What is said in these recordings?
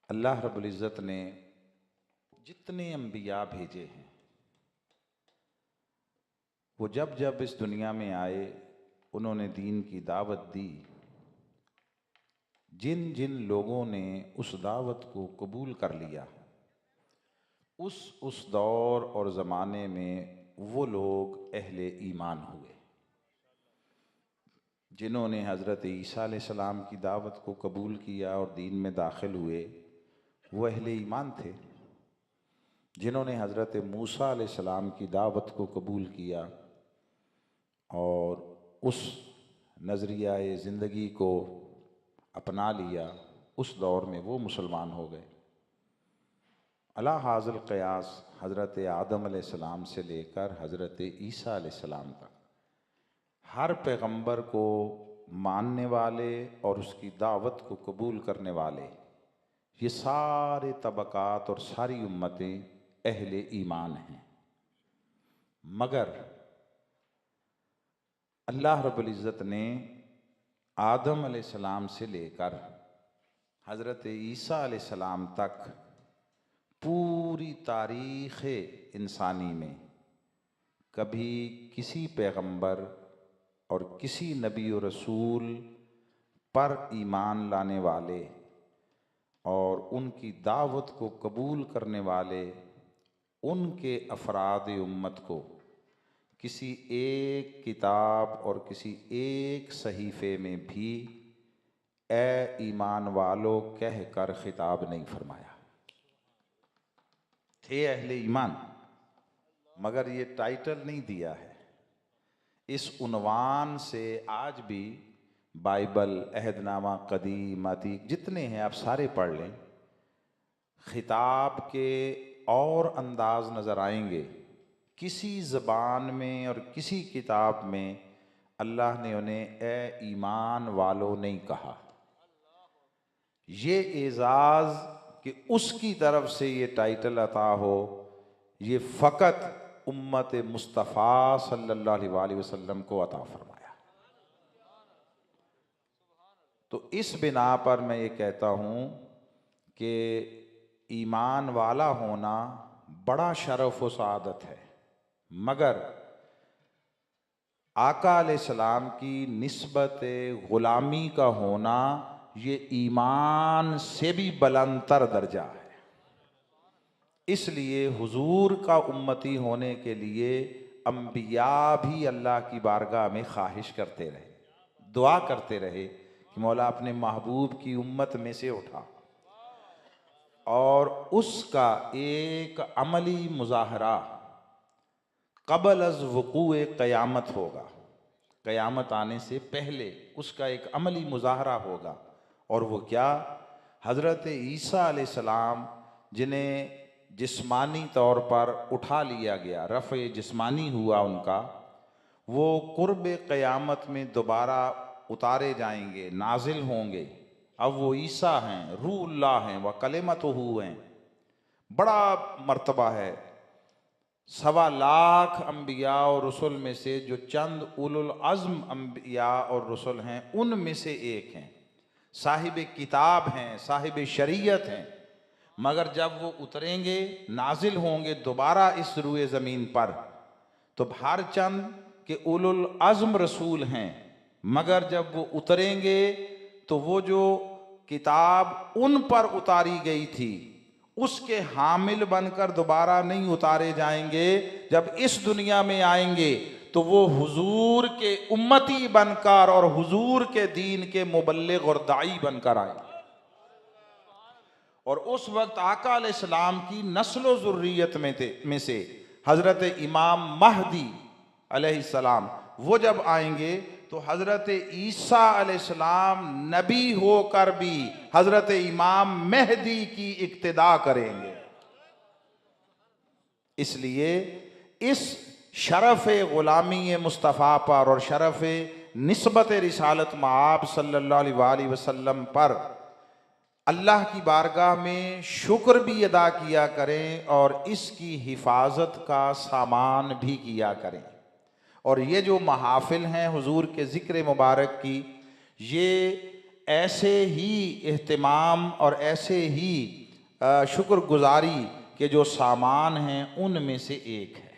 अल्लाह रब्बुल इज़्ज़त ने जितने अम्बिया भेजे हैं वो जब जब इस दुनिया में आए उन्होंने दीन की दावत दी। जिन जिन लोगों ने उस दावत को कबूल कर लिया उस दौर और ज़माने में वो लोग अहले ईमान हुए। जिन्होंने हज़रत ईसा अलैहिस्सलाम की दावत को कबूल किया और दीन में दाखिल हुए वो अहले ईमान थे। जिन्होंने हज़रत मूसा अलैहिस्सलाम की दावत को कबूल किया और उस नज़रिया ज़िंदगी को अपना लिया उस दौर में वो मुसलमान हो गए। अला हाज़िल क़यास हज़रत आदम अलैहिस्सलाम से लेकर हज़रत ईसा अलैहिस्सलाम तक हर पैगंबर को मानने वाले और उसकी दावत को कबूल करने वाले ये सारे तबक़ात और सारी उम्मतें अहले ईमान हैं। मगर अल्लाह रब्बुल इज़्ज़त ने आदम अलैहिस्सलाम से लेकर हज़रत ईसा अलैहिस्सलाम तक पूरी तारीख़ इंसानी में कभी किसी पैगंबर और किसी नबी और रसूल पर ईमान लाने वाले और उनकी दावत को कबूल करने वाले उनके अफराद उम्मत को किसी एक किताब और किसी एक सहीफ़े में भी ए ईमान वालों कह कर खिताब नहीं फरमाया। थे अहले ईमान मगर ये टाइटल नहीं दिया है। इस उन्वान से आज भी बाइबल, अहदनामा, कदीम, अतीक जितने हैं आप सारे पढ़ लें, खिताब के और अंदाज नज़र आएंगे। किसी ज़बान में और किसी किताब में अल्लाह ने उन्हें ए ईमान वालों नहीं कहा। ये एजाज़ कि उसकी तरफ से ये टाइटल अता हो ये फ़कत उम्मत मुस्तफ़ा सल्लल्लाहु अलैहि वसल्लम को अता फरमाया। तो इस बिना पर मैं ये कहता हूँ कि ईमान वाला होना बड़ा शरफ़ व सआदत है। मगर आका अलैहिस्सलाम की निस्बत ग़ुलामी का होना ये ईमान से भी बुलंदतर दर्जा है। इसलिए हुजूर का उम्मती होने के लिए अम्बिया भी अल्लाह की बारगाह में ख्वाहिश करते रहे, दुआ करते रहे कि मौला अपने महबूब की उम्मत में से उठा। और उसका एक अमली मुज़ाहरा क़ब्ल अज़ वक़ूए क़यामत होगा। क़यामत आने से पहले उसका एक अमली मुज़ाहरा होगा। और वो क्या? हज़रत ईसा अलैहिस्सलाम जिन्हें जिस्मानी तौर पर उठा लिया गया, रफ़े जिस्मानी हुआ उनका, वो कुर्ब क़यामत में दोबारा उतारे जाएंगे, नाजिल होंगे। अब वो ईसा हैं, रूहुल्लाह हैं व कलिमतुहू हैं। बड़ा मर्तबा है। 1.25 लाख अम्बिया और रसूल में से जो चंद उलुल अज़्म अम्बिया और रसूल हैं उनमें से एक हैं, साहिब किताब हैं, साहिब शरीयत हैं। मगर जब वो उतरेंगे, नाजिल होंगे दोबारा इस रुए ज़मीन पर, तो हर चंद के उलुल अज़्म रसूल हैं। मगर जब वो उतरेंगे तो वो जो किताब उन पर उतारी गई थी उसके हामिल बनकर दोबारा नहीं उतारे जाएंगे। जब इस दुनिया में आएंगे तो वो हुजूर के उम्मती बनकर और हुजूर के दीन के मुबल्लिग और दाई बनकर आएंगे। और उस वक्त आका अलैहिस्सलाम की नस्ल ज़ुर्रियत में से हज़रत इमाम महदी अलैहिस्सलाम वो जब आएंगे तो हज़रत ईसा अलैहिस्सलाम नबी होकर भी हज़रत इमाम मेहदी की इक्तिदा करेंगे। इसलिए इस शरफ़ ग़ुलामी मुस्तफ़ा पर और शरफ़ निस्बत रिसालत मआब सल्लल्लाहु अलैहि वसल्लम पर अल्लाह की बारगाह में शुक्र भी अदा किया करें और इसकी हिफाजत का सामान भी किया करें। और ये जो महाफिल हैं हुजूर के ज़िक्र मुबारक की, ये ऐसे ही एहतिमाम और ऐसे ही शुक्रगुजारी के जो सामान हैं उनमें से एक है।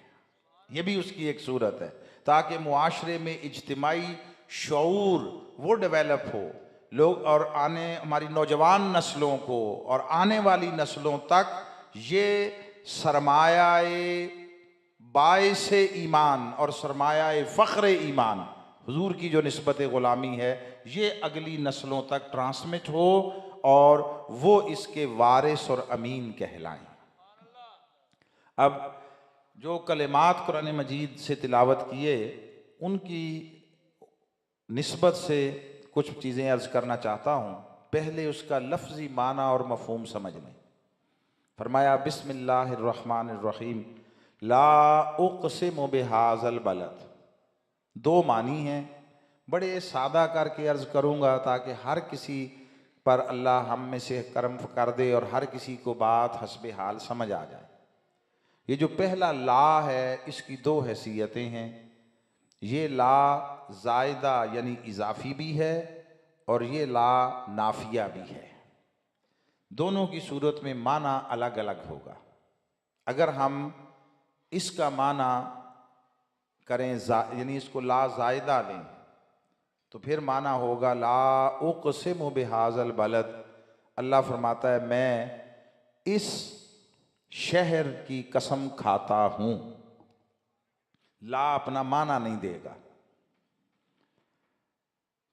ये भी उसकी एक सूरत है, ताकि मुआशरे में इज्तिमाई शऊर वो डेवलप हो, लोग और आने हमारी नौजवान नस्लों को और आने वाली नस्लों तक ये सरमाया-ए बाइसे ईमान और सरमाया-ए फ़ख्र ईमान, हुजूर की जो निस्बत ग़ुलामी है, ये अगली नस्लों तक ट्रांसमिट हो और वो इसके वारिस और अमीन कहलाएं। अब जो कलिमात कुरान मजीद से तिलावत किए उनकी निस्बत से कुछ चीज़ें अर्ज़ करना चाहता हूँ। पहले उसका लफ्ज़ी माना और मफ़हूम समझ लें। फरमाया बिस्मिल्लाहिर्रहमानिर्रहीम ला उक़सिमु बिहाज़ल बलद। दो मानी हैं, बड़े सादा करके अर्ज़ करूँगा ताकि हर किसी पर अल्लाह हम में से करम कर दे और हर किसी को बात हस्बे हाल समझ आ जाए। ये जो पहला ला है इसकी दो हैसियतें हैं। ये ला ज़ायदा यानी इजाफ़ी भी है और ये ला नाफिया भी है। दोनों की सूरत में माना अलग अलग होगा। अगर हम इसका माना करें यानी इसको ला ज़ायदा लें तो फिर माना होगा ला उक़सिमु बिहाज़ल बलद। अल्लाह फरमाता है मैं इस शहर की कसम खाता हूं। ला अपना माना नहीं देगा।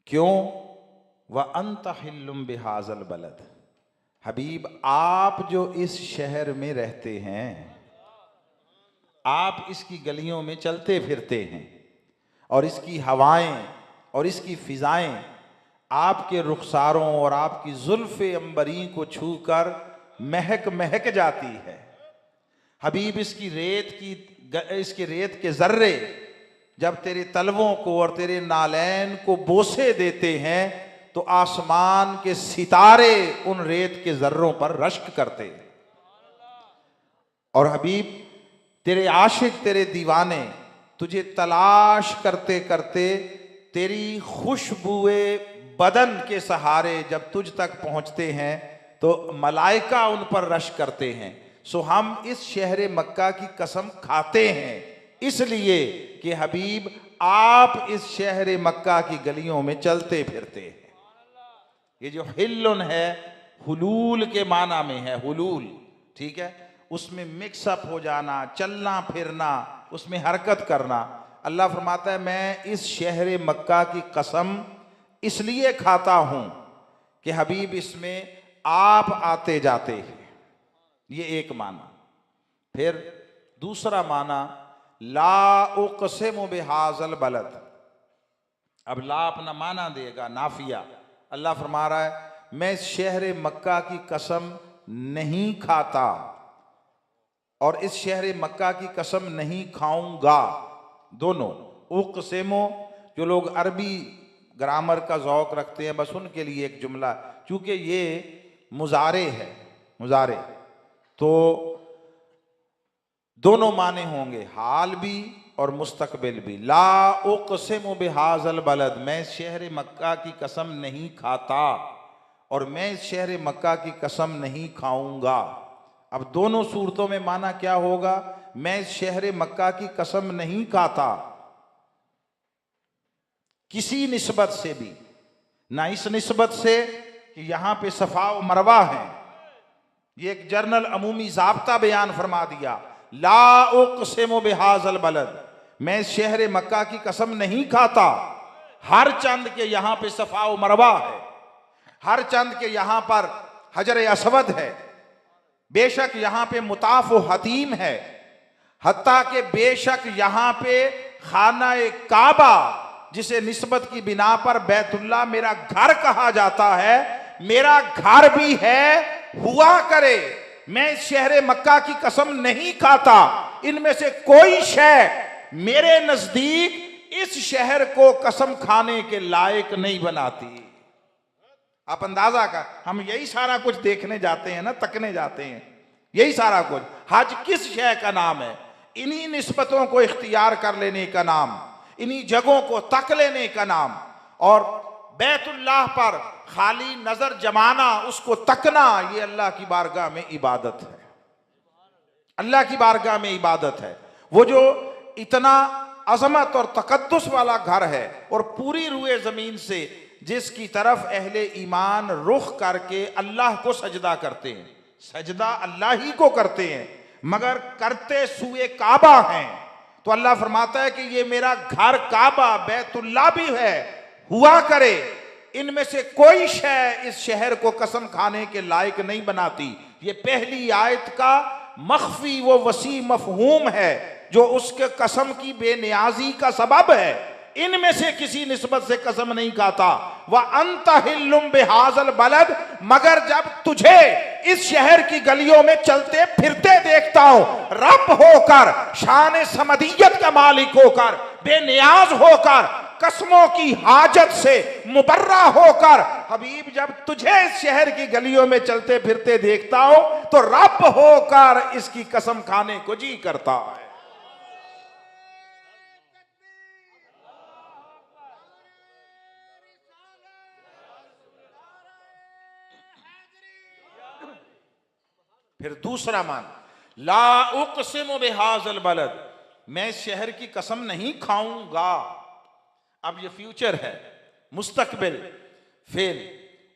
क्यों? व अंत हिल्लुम बिहाज़ल बलद। हबीब आप जो इस शहर में रहते हैं, आप इसकी गलियों में चलते फिरते हैं और इसकी हवाएं और इसकी फिजाएं आपके रुखसारों और आपकी जुल्फ़े अंबरी को छूकर महक महक जाती है। हबीब इसकी रेत के जर्रे जब तेरे तलवों को और तेरे नालैन को बोसे देते हैं तो आसमान के सितारे उन रेत के जर्रों पर रश्क करते हैं। और हबीब तेरे आशिक, तेरे दीवाने तुझे तलाश करते करते तेरी खुशबुए बदन के सहारे जब तुझ तक पहुंचते हैं तो मलाइका उन पर रश करते हैं। सो हम इस शहर मक्का की कसम खाते हैं इसलिए कि हबीब आप इस शहर मक्का की गलियों में चलते फिरते हैं। ये जो हिल्लुन है हुलूल के माना में है, हुलूल, ठीक है, उसमें मिक्सअप हो जाना, चलना फिरना, उसमें हरकत करना। अल्लाह फरमाता है मैं इस शहर मक्का की कसम इसलिए खाता हूं कि हबीब इसमें आप आते जाते हैं। ये एक माना। फिर दूसरा माना ला उक़सिमु बिहाज़ल बलद। अब ला अपना माना देगा नाफिया। अल्लाह फरमा रहा है मैं इस शहर मक्का की कसम नहीं खाता और इस शहर मक्का की कसम नहीं खाऊंगा। दोनों उक़सिमु, जो लोग अरबी ग्रामर का ज़ौक़ रखते हैं बस उनके लिए एक जुमला, चूँकि ये मुज़ारे है, मुज़ारे तो दोनों माने होंगे, हाल भी और मुस्तकबिल भी। ला उक़सिमु बिहाज़ल बलद, मैं इस शहर मक्का की कसम नहीं खाता और मैं इस शहर मक्का की कसम नहीं खाऊंगा। अब दोनों सूरतों में माना क्या होगा? मैं इस शहर मक्का की कसम नहीं खाता किसी निस्बत से भी, ना इस निस्बत से कि यहां पे सफा व मरवा है, ये एक जर्नल अमूमी ज़ाब्ता बयान फरमा दिया। ला उक़सिमु बिहाज़ल बलद, मैं इस शहर मक्का की कसम नहीं खाता, हर चंद के यहाँ पे सफा व मरवा है, हर चंद के यहाँ पर हजर असवद है, बेशक यहाँ पे मुताफ व हतीम है, हत्ता के बेशक यहाँ पे खाना काबा जिसे निस्बत की बिना पर बैतुल्लाह मेरा घर कहा जाता है, मेरा घर भी है, हुआ करे। मैं इस शहर मक्का की कसम नहीं खाता, इनमें से कोई शय मेरे नजदीक इस शहर को कसम खाने के लायक नहीं बनाती। आप अंदाजा का, हम यही सारा कुछ देखने जाते हैं ना, तकने जाते हैं, यही सारा कुछ। हज किस शय का नाम है? इन्हीं निस्बतों को इख्तियार कर लेने का नाम, इन्हीं जगहों को तक लेने का नाम। और बैतुल्लाह पर खाली नजर जमाना, उसको तकना, ये अल्लाह की बारगाह में इबादत है। अल्लाह की बारगाह में इबादत है। वो जो इतना अजमत और तकद्दुस वाला घर है और पूरी रुए जमीन से जिसकी तरफ अहले ईमान रुख करके अल्लाह को सजदा करते हैं, सजदा अल्लाह ही को करते हैं, मगर करते सुए काबा हैं। तो अल्लाह फरमाता है कि ये मेरा घर काबा बैतुल्लाह भी है, हुआ करे, इनमें से कोई शय इस शहर को कसम खाने के लायक नहीं बनाती। ये पहली आयत का मख्फी वो वसी मफहूम है जो उसके कसम की बेनियाजी का सबब है। इनमें से किसी निस्बत से कसम नहीं खाता। वह अंतहिल्लुम बिहाज़ल बलद, मगर जब तुझे इस शहर की गलियों में चलते फिरते देखता हूं, रब होकर, शान समदियत का मालिक होकर, बेनियाज होकर, कसमों की हाजत से मुबर्रा होकर, हबीब जब तुझे इस शहर की गलियों में चलते फिरते देखता हूं तो रब होकर इसकी कसम खाने को जी करता है। फिर दूसरा मान, ला उक़सिमु बिहाज़ल बलद, मैं इस शहर की कसम नहीं खाऊंगा। अब ये फ्यूचर है, मुस्तकबिल फेल,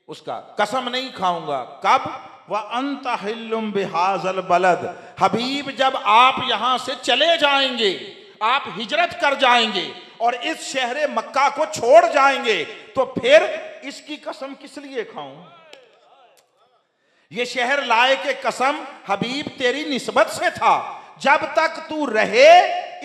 उसका कसम नहीं खाऊंगा। कब? व अंत हिल्लुम बिहाज़ल बलद, हबीब जब आप यहां से चले जाएंगे, आप हिजरत कर जाएंगे और इस शहर मक्का को छोड़ जाएंगे, तो फिर इसकी कसम किस लिए खाऊं? ये शहर लाए के कसम हबीब तेरी निस्बत से था। जब तक तू रहे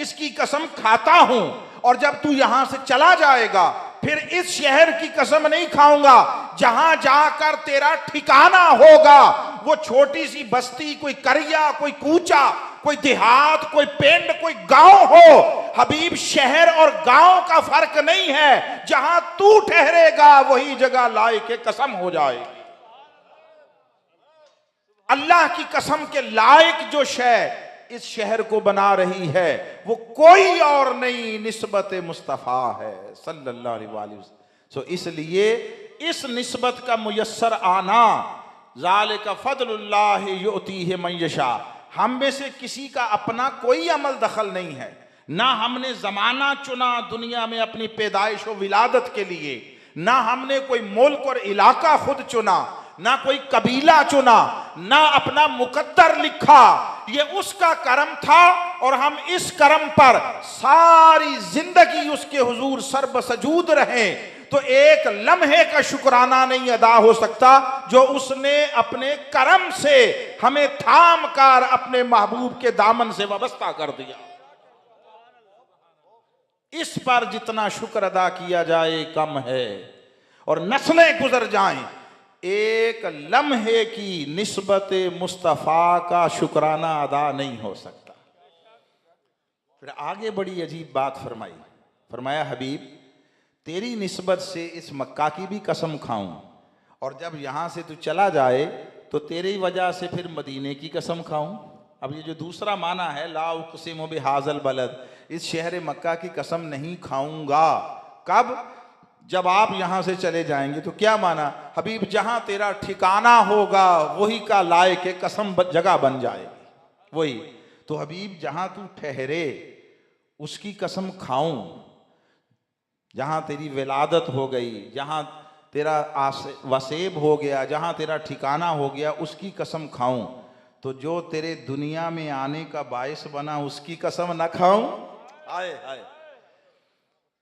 इसकी कसम खाता हूं, और जब तू यहां से चला जाएगा फिर इस शहर की कसम नहीं खाऊंगा। जहां जाकर तेरा ठिकाना होगा, वो छोटी सी बस्ती, कोई करिया, कोई कूचा, कोई देहात, कोई पिंड, कोई गांव हो, हबीब शहर और गांव का फर्क नहीं है। जहां तू ठहरेगा वही जगह लाए के कसम हो जाएगी। अल्लाह की कसम के लायक जो शय इस शहर को बना रही है वो कोई और नहीं, निस्बत मुस्तफ़ा है सल्लल्लाहु अलैहि वसल्लम। सो इसलिए इस निस्बत का मुयस्सर आना, ज़ालिका फ़ज़लुल्लाहि युअतीहि मन यशा, हम में से किसी का अपना कोई अमल दखल नहीं है। ना हमने ज़माना चुना दुनिया में अपनी पैदाइश और विलादत के लिए, ना हमने कोई मुल्क और इलाका खुद चुना, ना कोई कबीला चुना, ना अपना मुकद्दर लिखा। ये उसका करम था और हम इस करम पर सारी जिंदगी उसके हुजूर सर्बसजूद रहे। तो एक लम्हे का शुक्राना नहीं अदा हो सकता जो उसने अपने करम से हमें थाम कर अपने महबूब के दामन से वाबस्ता कर दिया। इस पर जितना शुक्र अदा किया जाए कम है, और नस्लें गुजर जाएं, एक लम्हे की निस्बत मुस्तफ़ा का शुक्राना अदा नहीं हो सकता। फिर आगे बड़ी अजीब बात फरमाई, फरमाया हबीब तेरी निस्बत से इस मक्का की भी कसम खाऊं, और जब यहां से तू चला जाए तो तेरी वजह से फिर मदीने की कसम खाऊं। अब ये जो दूसरा माना है, ला उक़सिमु बिहाज़ल बलद, इस शहर मक्का की कसम नहीं खाऊंगा। कब? जब आप यहां से चले जाएंगे। तो क्या माना? हबीब जहां तेरा ठिकाना होगा वही का लायक कसम जगह बन जाएगी वही। तो हबीब जहां तू ठहरे उसकी कसम खाऊं, जहां तेरी विलादत हो गई, जहां तेरा वसेब हो गया, जहां तेरा ठिकाना हो गया, उसकी कसम खाऊं। तो जो तेरे दुनिया में आने का बायस बना उसकी कसम न खाऊं? आए हाय,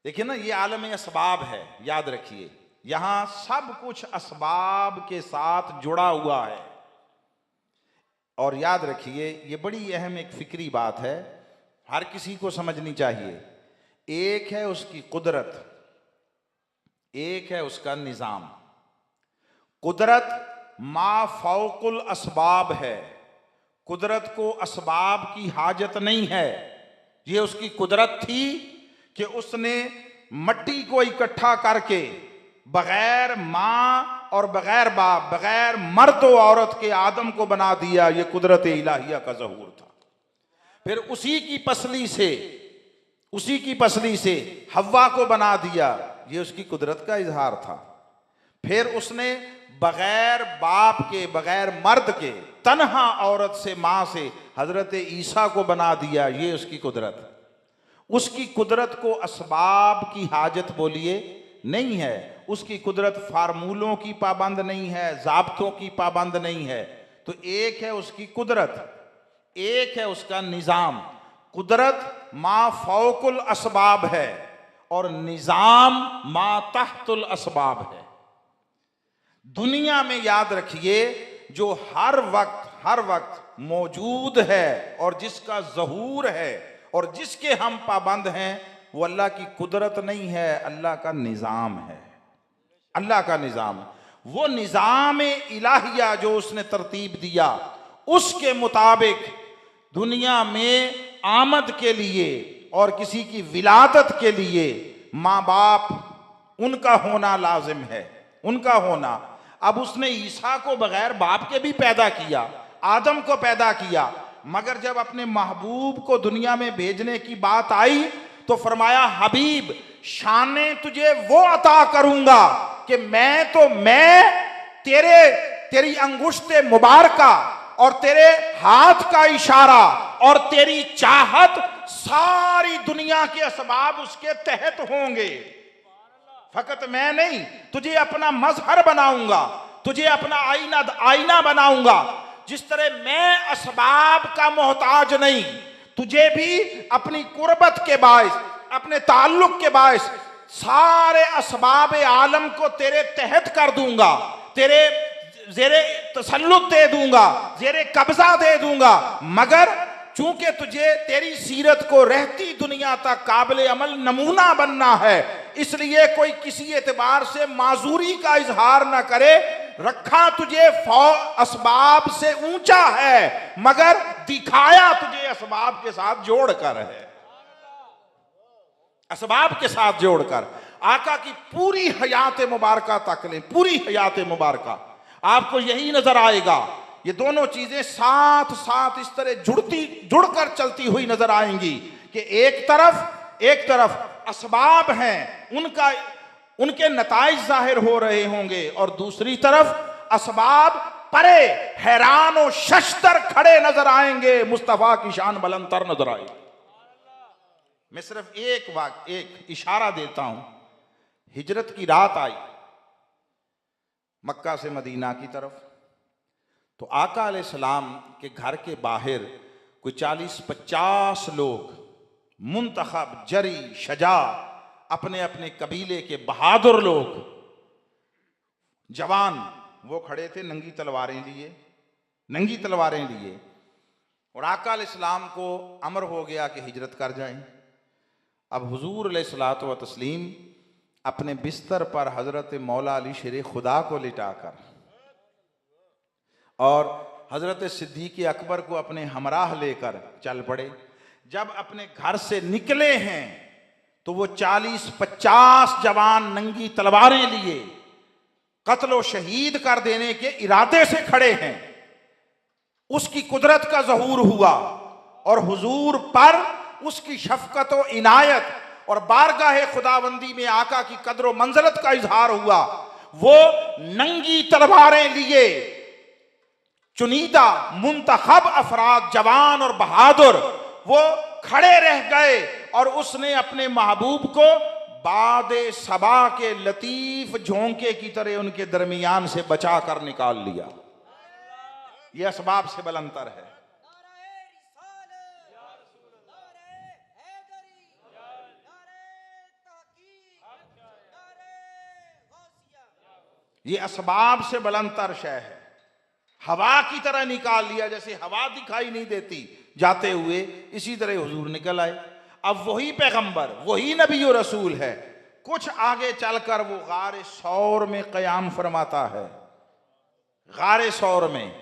देखिए ना, ये आलम असबाब है, याद रखिए। यहां सब कुछ असबाब के साथ जुड़ा हुआ है। और याद रखिए, ये बड़ी अहम एक फिक्री बात है, हर किसी को समझनी चाहिए। एक है उसकी कुदरत, एक है उसका निज़ाम। कुदरत मा फौकुल असबाब है, कुदरत को असबाब की हाजत नहीं है। ये उसकी कुदरत थी कि उसने मट्टी को इकट्ठा करके बगैर माँ और बगैर बाप, बगैर मर्द और औरत के आदम को बना दिया। ये कुदरत इलाहिया का ज़हूर था। फिर उसी की पसली से हव्वा को बना दिया। ये उसकी कुदरत का इजहार था। फिर उसने बगैर बाप के, बगैर मर्द के, तन्हा औरत से, माँ से हजरत ईसा को बना दिया। ये उसकी कुदरत। उसकी कुदरत को असबाब की हाजत बोलिए नहीं है। उसकी कुदरत फार्मूलों की पाबंद नहीं है, जाब्तों की पाबंद नहीं है। तो एक है उसकी कुदरत, एक है उसका निज़ाम। कुदरत मा फौकुल असबाब है और निज़ाम मा तहतुल असबाब है। दुनिया में याद रखिए, जो हर वक्त मौजूद है और जिसका ज़हूर है और जिसके हम पाबंद हैं, वो अल्लाह की कुदरत नहीं है, अल्लाह का निज़ाम है। अल्लाह का निज़ाम, वो निज़ाम इलाहिया जो उसने तरतीब दिया, उसके मुताबिक दुनिया में आमद के लिए और किसी की विलादत के लिए माँ बाप उनका होना लाजिम है, उनका होना। अब उसने ईसा को बगैर बाप के भी पैदा किया, आदम को पैदा किया, मगर जब अपने महबूब को दुनिया में भेजने की बात आई तो फरमाया, हबीब शाने तुझे वो अता करूंगा कि मैं तेरी अंगुश्ते मुबारका और तेरे हाथ का इशारा और तेरी चाहत, सारी दुनिया के असबाब उसके तहत होंगे। फकत मैं नहीं, तुझे अपना मजहर बनाऊंगा, तुझे अपना आईना बनाऊंगा। जिस तरह मैं असबाब का मोहताज नहीं, तुझे भी अपनी कुर्बत के बायस, अपने ताल्लुक के बायस सारे असबाब आलम को तेरे तहत कर दूंगा, तेरे जेरे तसल्लुत दे दूंगा, जेरे कब्जा दे दूंगा। मगर चूंकि तुझे तेरी सीरत को रहती दुनिया तक काबिल अमल नमूना बनना है, इसलिए कोई किसी एतबार से माजूरी का इजहार ना करे। रखा तुझे असबाब से ऊंचा है, मगर दिखाया तुझे असबाब के साथ जोड़कर है, असबाब के साथ जोड़कर। आका की पूरी हयात मुबारका तक लें, पूरी हयात मुबारका, आपको यही नजर आएगा। ये दोनों चीजें साथ साथ इस तरह जुड़कर चलती हुई नजर आएंगी कि एक तरफ असबाब हैं, उनके नताइज जाहिर हो रहे होंगे, और दूसरी तरफ असबाब परे हैरान और शश्तर खड़े नजर आएंगे, मुस्तफा की शान बुलंदतर नजर आएगी। मैं सिर्फ एक इशारा देता हूं। हिजरत की रात आई मक्का से मदीना की तरफ, तो आका अलैहिस्सलाम के घर के बाहर कोई 40-50 लोग मुंतखब, जरी, शजा, अपने अपने कबीले के बहादुर लोग, जवान, वो खड़े थे नंगी तलवारें लिए। और आका अलैहिस्सलाम को अमर हो गया कि हिजरत कर जाएं। अब हुजूर अलैहिस्सलातु व तस्लीम अपने बिस्तर पर हजरत मौला अली शेर खुदा को लिटाकर और हजरत सिद्दीक़ अकबर को अपने हमराह लेकर चल पड़े। जब अपने घर से निकले हैं तो वो 40-50 जवान नंगी तलवारें लिए कत्ल व शहीद कर देने के इरादे से खड़े हैं। उसकी कुदरत का ज़हूर हुआ और हुजूर पर उसकी शफकत व इनायत और बारगाह खुदाबंदी में आका की कद्र व मंज़लत का इजहार हुआ। वो नंगी तलवारें लिए चुनीदा मुंतखब अफराद, जवान और बहादुर, वो खड़े रह गए और उसने अपने महबूब को बादे सबा के लतीफ झोंके की तरह उनके दरमियान से बचा कर निकाल लिया। यह असबाब से बुलंदतर है। ये असबाब से बुलंदतर शय है। हवा की तरह निकाल लिया, जैसे हवा दिखाई नहीं देती जाते हुए, इसी तरह हुजूर निकल आए। अब वही पैगंबर, वही नबी और रसूल है। कुछ आगे चलकर वो गारे सौर में क़याम फरमाता है, गारे सौर में,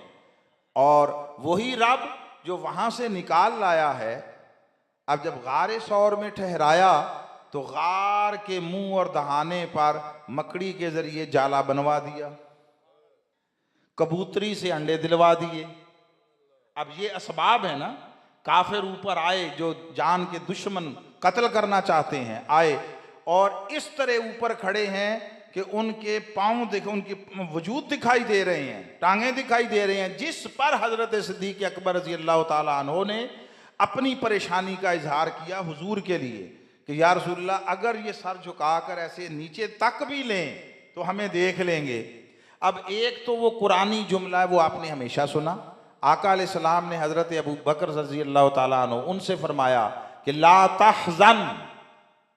और वही रब जो वहां से निकाल लाया है। अब जब गारे सौर में ठहराया तो गार के मुंह और दहाने पर मकड़ी के जरिए जाला बनवा दिया, कबूतरी से अंडे दिलवा दिए। अब ये असबाब है ना, काफिर ऊपर आए जो जान के दुश्मन कत्ल करना चाहते हैं, आए और इस तरह ऊपर खड़े हैं कि उनके पांव देखो, उनके वजूद दिखाई दे रहे हैं, टांगें दिखाई दे रहे हैं, जिस पर हजरत सिद्दीक अकबर रज़ी अल्लाह ताला अन्हु ने अपनी परेशानी का इजहार किया हुजूर के लिए कि या रसूलल्लाह, अगर ये सर झुकाकर ऐसे नीचे तक भी लें तो हमें देख लेंगे। अब एक तो वो कुरानी जुमला है, वो आपने हमेशा सुना। आका अलैहिस्सलाम ने हजरत अबू बकर रज़ी अल्लाह ताला अन्हु उनसे फरमाया कि ला तहज़न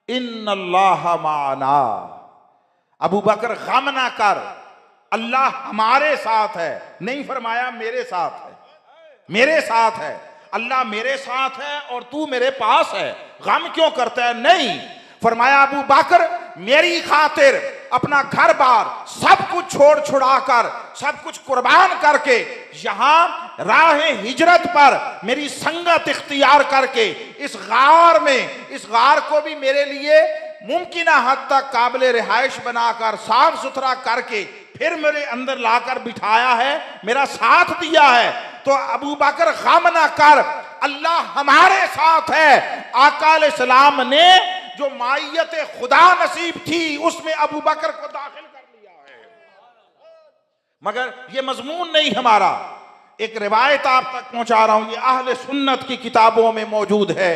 इन्नल्लाह माना, अबू बकर गम ना कर, अल्लाह हमारे साथ है। नहीं फरमाया मेरे साथ है, मेरे साथ है, अल्लाह मेरे साथ है और तू मेरे पास है, गम क्यों करता है? नहीं फरमाया अबू बकर मेरी खातिर अपना घर बार सब कुछ छोड़ छुड़ा कर, सब कुछ कुर्बान करके यहां राह हिजरत पर मेरी संगत इख्तियार करके इस गार में, इस गार को भी मेरे लिए मुमकिन हद तक काबिल रिहाइश बनाकर साफ सुथरा करके फिर मेरे अंदर लाकर बिठाया है, मेरा साथ दिया है। तो अबू बकर गम ना कर, अल्लाह हमारे साथ है। आका अलैहिस्सलाम ने जो माइयत खुदा नसीब थी उसमें अबू बकर को दाखिल कर लिया है। मगर ये मजमून नहीं हमारा, एक रिवायत आप तक पहुंचा रहा हूं, ये अहले सुन्नत की किताबों में मौजूद है।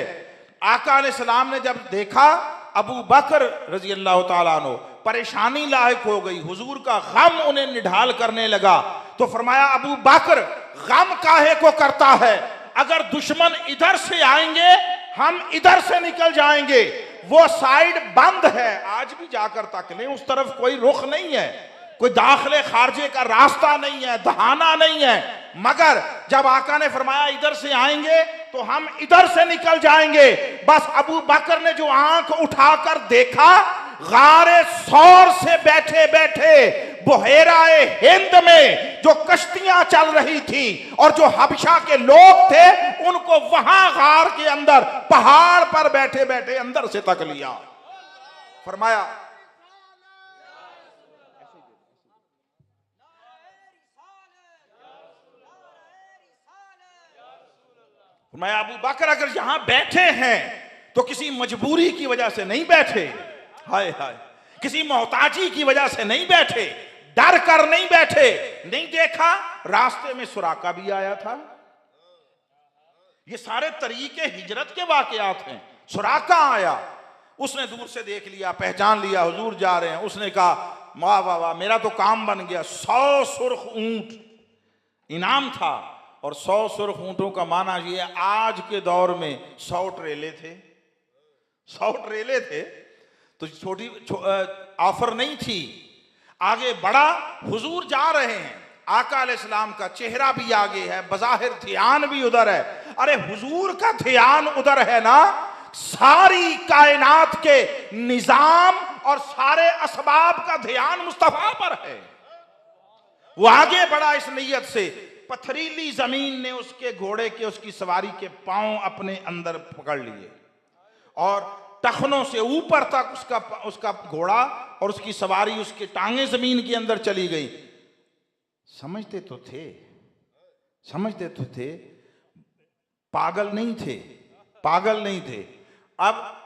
आका अलैहिस्सलाम ने जब देखा अबू बकर रजी अल्लाह ताला अन्हु परेशानी लायक हो गई, हुजूर का गम उन्हें निढाल करने लगा, तो फरमाया अबू बकर गम काहे को करता है? अगर दुश्मन इधर से आएंगे हम इधर से निकल जाएंगे, वो साइड बंद है, आज भी जाकर तक लें, उस तरफ कोई रुख नहीं है, कोई दाखिले खारजे का रास्ता नहीं है, दहाना नहीं है। मगर जब आका ने फरमाया इधर से आएंगे तो हम इधर से निकल जाएंगे, बस अबू बकर ने जो आंख उठाकर देखा, गारे सौर से बैठे बैठे बुहेराए हिंद में जो कश्तियां चल रही थी और जो हबशा के लोग थे उनको वहां गार के अंदर पहाड़ पर बैठे बैठे अंदर से तक लिया। फरमाया फरमाया अबू बकर अगर यहां बैठे हैं तो किसी मजबूरी की वजह से नहीं बैठे, हाय हाय, किसी मोहताजी की वजह से नहीं बैठे, डर कर नहीं बैठे। नहीं देखा रास्ते में सुराका भी आया था, ये सारे तरीके हिजरत के वाकयात हैं। सुराका आया, उसने दूर से देख लिया, पहचान लिया हुजूर जा रहे हैं, उसने कहा वाह वाह वाह, मेरा तो काम बन गया। 100 सुर्ख ऊंट इनाम था, और 100 सुर्ख ऊंटों का माना ये आज के दौर में 100 ट्रेले थे, 100 ट्रेले थे, तो छोटी ऑफर नहीं थी। आगे बढ़ा, हुजूर जा रहे हैं, आका अलैहिस्सलाम का चेहरा भी आगे है, बज़ाहिर ध्यान भी उधर है। अरे हुजूर का ध्यान उधर है ना, सारी कायनात के निजाम और सारे असबाब का ध्यान मुस्तफा पर है। वो आगे बढ़ा इस नीयत से, पथरीली जमीन ने उसके घोड़े के, उसकी सवारी के पांव अपने अंदर पकड़ लिए और टखनों से ऊपर तक उसका घोड़ा और उसकी सवारी, उसकी टांगें जमीन के अंदर चली गई। समझते तो थे, पागल नहीं थे, पागल नहीं थे। अब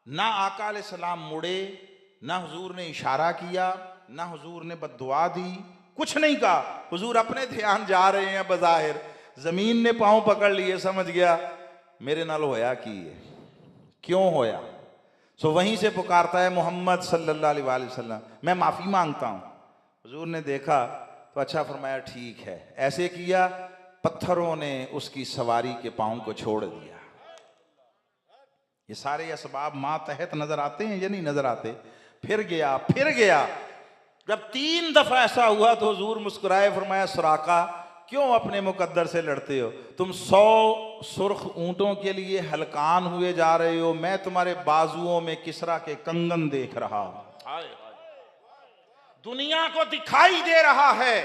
ना आका अलैहिस्सलाम मुड़े, ना हुजूर ने इशारा किया, ना हुजूर ने बद्दुआ दी, कुछ नहीं कहा। हुजूर अपने ध्यान जा रहे हैं, बज़ाहिर जमीन ने पांव पकड़ लिए, समझ गया मेरे नाल होया की है, क्यों होया। सो वहीं से पुकारता है मोहम्मद सल्लल्लाहु अलैहि वसल्लम, मैं माफ़ी मांगता हूँ। हुजूर ने देखा तो अच्छा फरमाया ठीक है। ऐसे किया, पत्थरों ने उसकी सवारी के पांव को छोड़ दिया। ये सारे असबाब मातहत नजर आते हैं या नहीं नजर आते? फिर गया। जब 3 दफा ऐसा हुआ तो हुजूर मुस्कुराए, फरमाया सुराका क्यों अपने मुकद्दर से लड़ते हो? तुम 100 सुर्ख ऊंटों के लिए हलकान हुए जा रहे हो, मैं तुम्हारे बाजुओं में किसरा के कंगन देख रहा हूं। दुनिया को दिखाई दे रहा है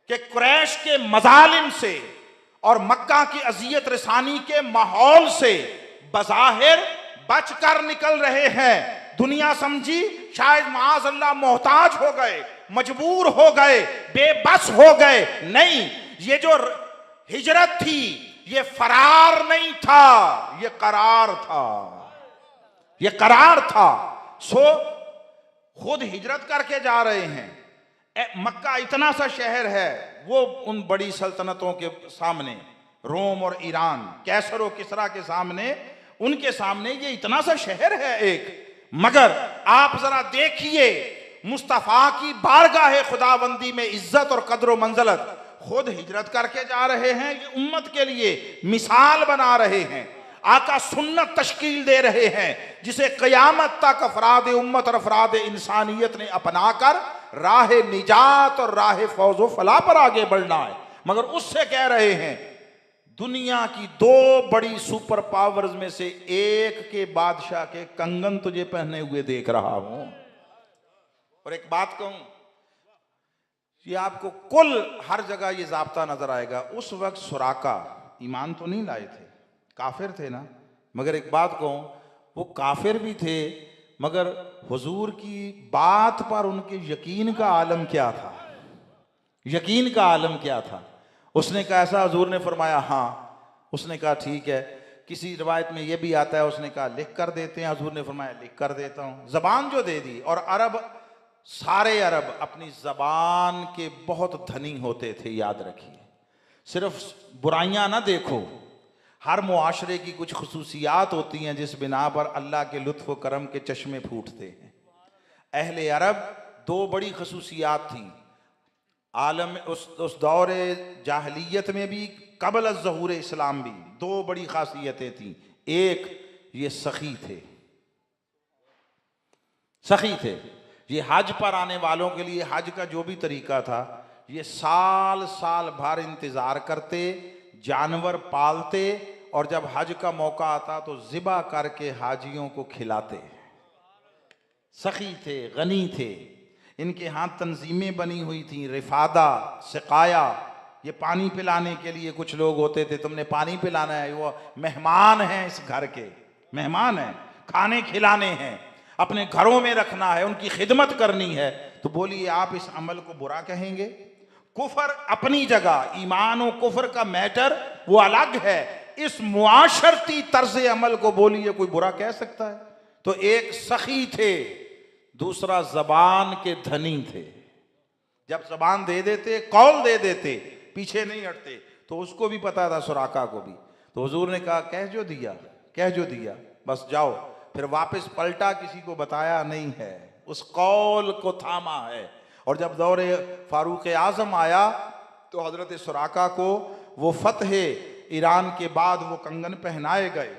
कि कुरैश के मजालिम से और मक्का की अजियत रसानी के माहौल से बज़ाहिर बचकर निकल रहे हैं। दुनिया समझी शायद माज़ अल्लाह मोहताज हो गए, मजबूर हो गए, बेबस हो गए। नहीं, ये जो हिजरत थी ये फरार नहीं था, ये करार था, ये करार था। सो खुद हिजरत करके जा रहे हैं। मक्का इतना सा शहर है, वो उन बड़ी सल्तनतों के सामने, रोम और ईरान, कैसर और किसरा के सामने, उनके सामने ये इतना सा शहर है एक। मगर आप जरा देखिए, मुस्तफा की बारगाह खुदाबंदी में इज्जत और कद्र व मंजलत, खुद हिजरत करके जा रहे हैं, ये उम्मत के लिए मिसाल बना रहे हैं, आका सुन्नत तश्कील दे रहे हैं, जिसे क़यामत तक अफराद उम्मत और अफराद इंसानियत ने अपनाकर राह निजात और राह फौजो फला पर आगे बढ़ना है। मगर उससे कह रहे हैं, दुनिया की दो बड़ी सुपर पावर्स में से एक के बादशाह के कंगन तुझे पहने हुए देख रहा हूं। और एक बात कहूं, ये आपको कुल हर जगह ये ज़ाब्ता नजर आएगा। उस वक्त सुराका ईमान तो नहीं लाए थे, काफिर थे ना, मगर एक बात कहूं, वो काफिर भी थे, मगर हुजूर की बात पर उनके यकीन का आलम क्या था, यकीन का आलम क्या था। उसने कहा ऐसा, हुजूर ने फरमाया हाँ। उसने कहा ठीक है। किसी रिवायत में यह भी आता है, उसने कहा लिख कर देते हैं, हुजूर ने फरमाया लिख कर देता हूँ। ज़बान जो दे दी। और अरब, सारे अरब अपनी ज़बान के बहुत धनी होते थे, याद रखिए। सिर्फ बुराइयां ना देखो, हर मुआशरे की कुछ खुसूसियात होती हैं जिस बिना पर अल्लाह के लुत्फ़ व करम के चश्मे फूटते हैं। अहले अरब दो बड़ी खुसूसियात थी आलम, उस दौर जाहलियत में भी, कबल ज़हूर इस्लाम भी, दो बड़ी खासियतें थी। एक, ये सखी थे, सखी थे। ये हज पर आने वालों के लिए हज का जो भी तरीका था, ये साल साल भर इंतज़ार करते, जानवर पालते, और जब हज का मौका आता तो ज़िबा करके हाजियों को खिलाते। सखी थे, गनी थे। इनके हाथ तंजीमें बनी हुई थी, रिफादा, सिकाया, ये पानी पिलाने के लिए कुछ लोग होते थे, तुमने पानी पिलाना है, वो मेहमान हैं इस घर के, मेहमान हैं, खाने खिलाने हैं, अपने घरों में रखना है, उनकी खिदमत करनी है। तो बोलिए आप इस अमल को बुरा कहेंगे? कुफर अपनी जगह, ईमान और कुफर का मैटर वो अलग है, इस मुआशरती तर्ज अमल को बोलिए कोई बुरा कह सकता है? तो एक सखी थे, दूसरा जबान के धनी थे। जब जबान दे देते, कौल दे देते, पीछे नहीं हटते। तो उसको भी पता था, सुराका को भी। तो हुजूर ने कहा कह जो दिया, कह जो दिया, बस जाओ। फिर वापस पलटा, किसी को बताया नहीं है, उस कौल को थामा है। और जब दौरे फारूक आजम आया तो हजरत सुराका को वो फतह ईरान के बाद वो कंगन पहनाए गए,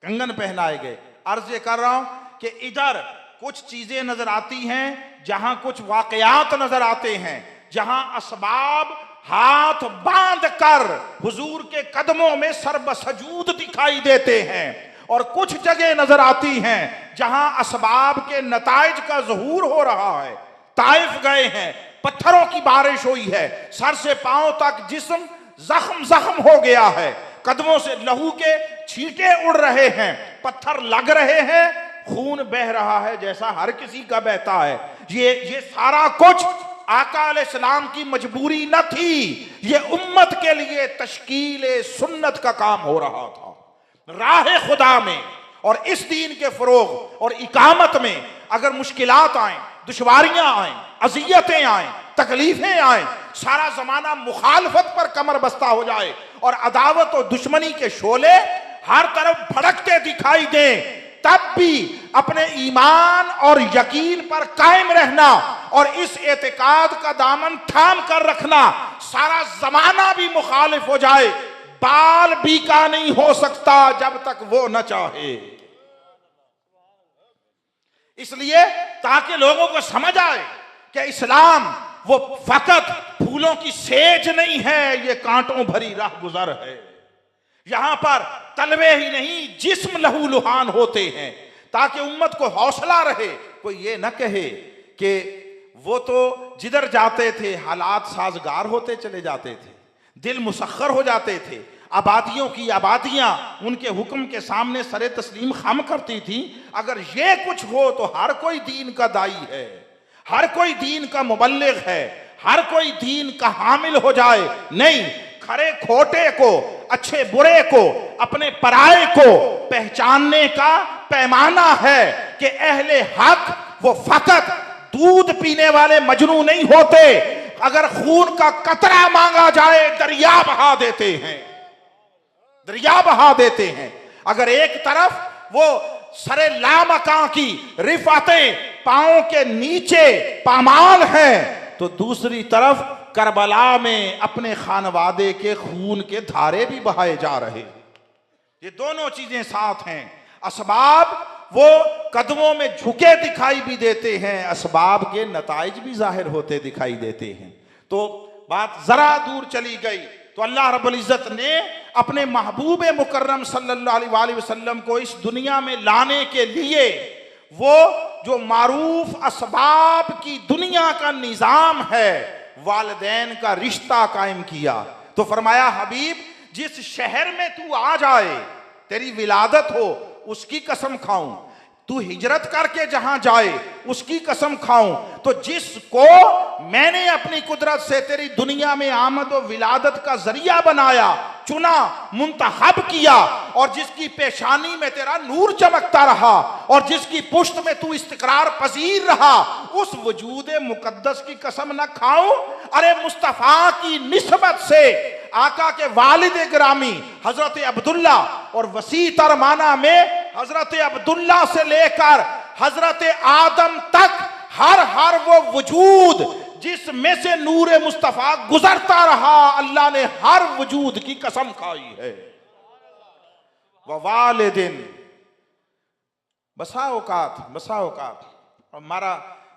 कंगन पहनाए गए। अर्ज ये कर रहा हूं कि इधर कुछ चीजें नजर आती हैं, जहां कुछ वाकयात नजर आते हैं, जहां असबाब हाथ बांध कर हुजूर के कदमों में सरबसजूद दिखाई देते हैं, और कुछ जगह नजर आती हैं जहां असबाब के नताइज का ज़हूर हो रहा है। ताइफ गए हैं, पत्थरों की बारिश हुई है, सर से पांव तक जिस्म जख्म जख्म हो गया है, कदमों से लहू के छींटे उड़ रहे हैं, पत्थर लग रहे हैं, खून बह रहा है जैसा हर किसी का बहता है। ये सारा कुछ आका अलैहिस्सलाम की मजबूरी न थी, ये उम्मत के लिए तश्कील सुन्नत का काम हो रहा था। राह खुदा में और इस दीन के फरोग और इकामत में अगर मुश्किलात आए, दुश्वारियां आए, अजियतें आए, तकलीफें आए, सारा जमाना मुखालफत पर कमर बस्ता हो जाए और अदावत और दुश्मनी के शोले हर तरफ भड़कते दिखाई दें, तब भी अपने ईमान और यकीन पर कायम रहना और इस एतिकाद का दामन थाम कर रखना। सारा जमाना भी मुखालिफ हो जाए, बाल बीका नहीं हो सकता जब तक वो न चाहे। इसलिए ताकि लोगों को समझ आए कि इस्लाम वो फकत फूलों की सेज नहीं है, ये कांटों भरी राह गुजर है। यहां पर तलवे ही नहीं, जिस्म लहू लुहान होते हैं, ताकि उम्मत को हौसला रहे। कोई ये न कहे कि वो तो जिधर जाते थे हालात साजगार होते चले जाते थे, दिल मुसख्खर हो जाते थे, आबादियों की आबादियां उनके हुक्म के सामने सरे तस्लीम खम करती थी। अगर ये कुछ हो तो हर कोई दीन का दाई है, हर कोई दीन का मुबल्लिग है, हर कोई दीन का हामिल हो जाए। नहीं, खरे खोटे को, अच्छे बुरे को, अपने पराये को पहचानने का पैमाना है कि अहले हक वो फकत दूध पीने वाले मजनू नहीं होते, अगर खून का कतरा मांगा जाए दरिया बहा देते हैं, दरिया बहा देते हैं। अगर एक तरफ वो सरे लामकां की रिफातें पांव के नीचे पामाल हैं, तो दूसरी तरफ करबला में अपने खानवादे के खून के धारे भी बहाए जा रहे। ये दोनों चीजें साथ हैं। असबाब वो कदमों में झुके दिखाई भी देते हैं, असबाब के नताइज भी जाहिर होते दिखाई देते हैं। तो बात जरा दूर चली गई तो अल्लाह रब्बुल इज्जत ने अपने महबूब मुकर्रम सल्लल्लाहु अलैहि वसल्लम को इस दुनिया में लाने के लिए वो जो मारूफ असबाब की दुनिया का निजाम है, वालिदैन का रिश्ता कायम किया। तो फरमाया हबीब जिस शहर में तू आ जाए, तेरी विलादत हो, उसकी कसम खाऊं, तू हिजरत करके जहां जाए उसकी कसम खाऊं, तो जिसको मैंने अपनी कुदरत से तेरी दुनिया में आमद और विलादत का जरिया बनाया, चुना, मुंतखब किया, और जिसकी पेशानी में तेरा नूर चमकता रहा और जिसकी पुश्त में तू इस्तिकरार पजीर रहा, उस वजूद मुकद्दस की कसम न खाऊं? अरे मुस्तफा की निस्बत से आका के वालिद ग्रामी हजरत अब्दुल्ला और वसी तरमाना में हजरत अब्दुल्ला से लेकर हजरत आदम तक हर वो वजूद जिसमें से नूर मुस्तफा गुजरता रहा, अल्लाह ने हर वजूद की कसम खाई है। व वालिदिन, बसा औकात हमारा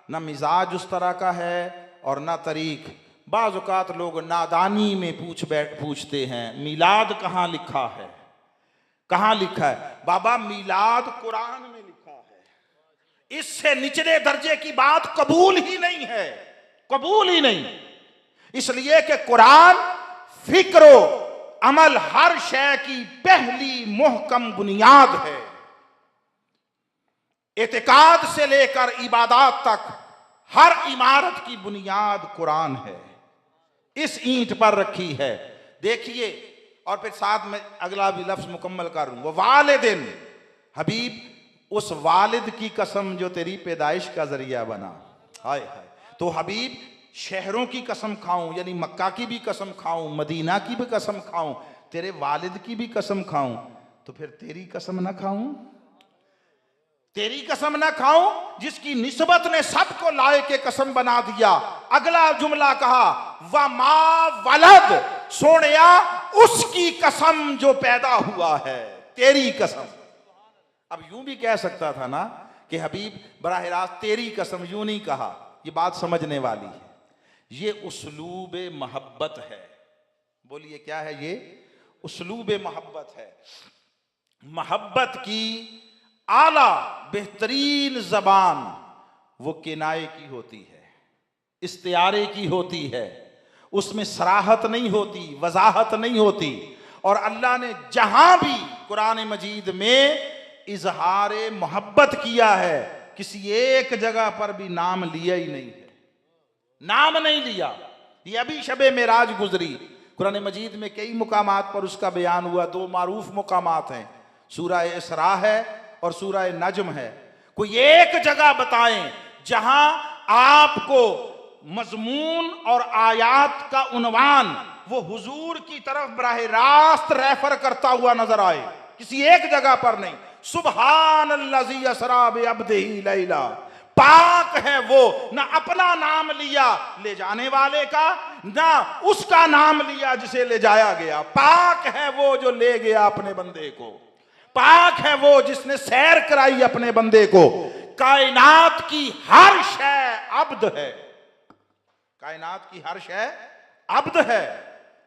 ना मिजाज उस तरह का है और ना तरीक। बाज़ औकात लोग नादानी में पूछते हैं मिलाद कहाँ लिखा है, कहाँ लिखा है? बाबा मिलाद कुरान में लिखा है, इससे निचले दर्जे की बात कबूल ही नहीं है, कबूल ही नहीं। इसलिए कि कुरान फिक्र अमल हर शय की पहली मुहकम बुनियाद है। एतिकाद से लेकर इबादत तक हर इमारत की बुनियाद कुरान है, इस ईंट पर रखी है। देखिए, और फिर साथ में अगला भी लफ्ज मुकम्मल करूं, वो वालिदिन, हबीब उस वालिद की कसम जो तेरी पैदाइश का जरिया बना। हाय हाय, तो हबीब शहरों की कसम खाऊं, यानी मक्का की भी कसम खाऊं, मदीना की भी कसम खाऊं, तेरे वालिद की भी कसम खाऊं, तो फिर तेरी कसम ना खाऊं? तेरी कसम ना खाऊं जिसकी निस्बत ने सबको लाए के कसम बना दिया। अगला जुमला कहा व मा वलद, सोनिया उसकी कसम जो पैदा हुआ है, तेरी कसम। अब यूं भी कह सकता था ना कि हबीब बराह रास्त तेरी कसम, यूं नहीं कहा, ये बात समझने वाली है। ये उसलूब मोहब्बत है। बोलिए क्या है ये? उसलूब मोहब्बत है। मोहब्बत की आला बेहतरीन जबान वो किनाए की होती है, इस्तियारे की होती है, उसमें सराहत नहीं होती, वजाहत नहीं होती। और अल्लाह ने जहां भी कुरान मजीद में इजहार मोहब्बत किया है, किसी एक जगह पर भी नाम लिया ही नहीं है, नाम नहीं लिया। ये अभी शबे मेराज गुजरी, कुरान मजीद में कई मुकामात पर उसका बयान हुआ। दो मारूफ मुकामात हैं, सूरह इसरा है और सूरह नज्म है। कोई एक जगह बताएं जहां आपको मजमून और आयात का उन्वान वो हुजूर की तरफ बराह रास्त रेफर करता हुआ नजर आए, किसी एक जगह पर नहीं। सुब्हानल्लाज़ी असरा बिअब्दिही लैला, पाक है वो, ना अपना नाम लिया ले जाने वाले का, ना उसका नाम लिया जिसे ले जाया गया। पाक है वो जो ले गया अपने बंदे को, पाक है वो जिसने सैर कराई अपने बंदे को। कायनात की हर शय अब्द है, कायनात की हर शय अब्द है।